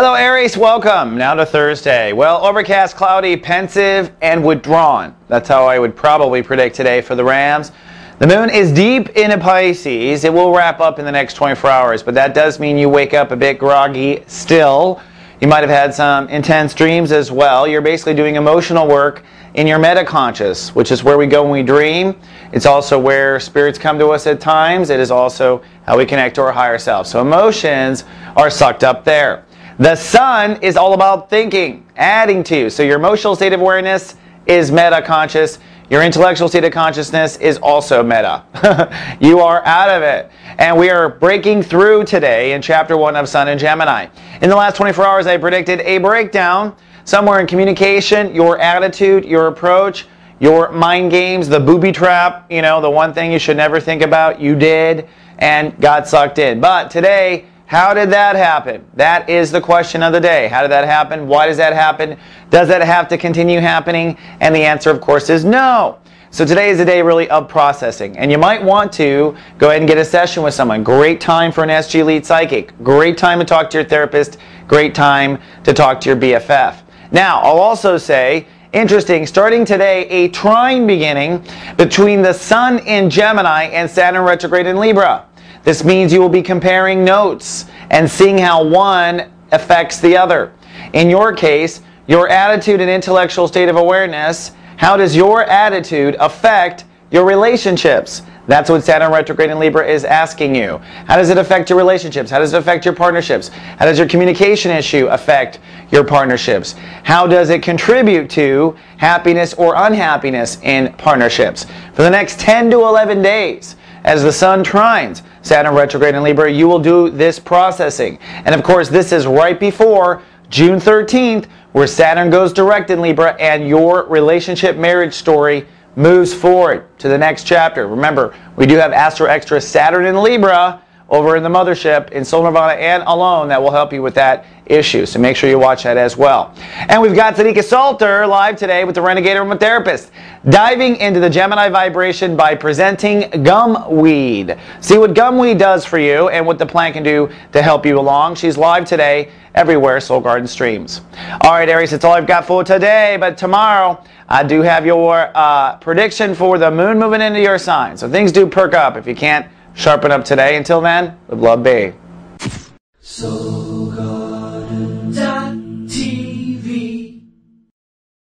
Hello Aries, welcome. Now to Thursday. Well, overcast, cloudy, pensive, and withdrawn. That's how I would probably predict today for the Rams. The moon is deep into Pisces. It will wrap up in the next 24 hours, but that does mean you wake up a bit groggy still. You might have had some intense dreams as well. You're basically doing emotional work in your metaconscious, which is where we go when we dream. It's also where spirits come to us at times. It is also how we connect to our higher self. So emotions are sucked up there. The sun is all about thinking, adding to. So your emotional state of awareness is metaconscious. Your intellectual state of consciousness is also meta. You are out of it. And we are breaking through today in Chapter 1 of Sun in Gemini. In the last 24 hours, I predicted a breakdown somewhere in communication, your attitude, your approach, your mind games, the booby trap, you know, the one thing you should never think about, you did and got sucked in. But today, how did that happen? That is the question of the day. How did that happen? Why does that happen? Does that have to continue happening? And the answer, of course, is no. So today is a day really of processing. And you might want to go ahead and get a session with someone. Great time for an SG Lead Psychic. Great time to talk to your therapist. Great time to talk to your BFF. Now, I'll also say, interesting, starting today, a trine beginning between the Sun in Gemini and Saturn retrograde in Libra. This means you will be comparing notes and seeing how one affects the other. In your case, your attitude and intellectual state of awareness, how does your attitude affect your relationships? That's what Saturn retrograde in Libra is asking you. How does it affect your relationships? How does it affect your partnerships? How does your communication issue affect your partnerships? How does it contribute to happiness or unhappiness in partnerships? For the next 10 to 11 days, as the Sun trines Saturn retrograde in Libra, you will do this processing. And of course, this is right before June 13th, where Saturn goes direct in Libra and your relationship marriage story moves forward to the next chapter. Remember, we do have Astro Extra Saturn in Libra over in the mothership in Soul Nirvana and Alone that will help you with that issue. So make sure you watch that as well. And we've got Tanika Salter live today with the Renegade Aromatherapist, diving into the Gemini vibration by presenting gumweed. See what gumweed does for you and what the plant can do to help you along. She's live today everywhere Soul Garden streams. All right, Aries, that's all I've got for today. But tomorrow, I do have your prediction for the moon moving into your sign. So things do perk up if you can't sharpen up today. Until then, with love, be.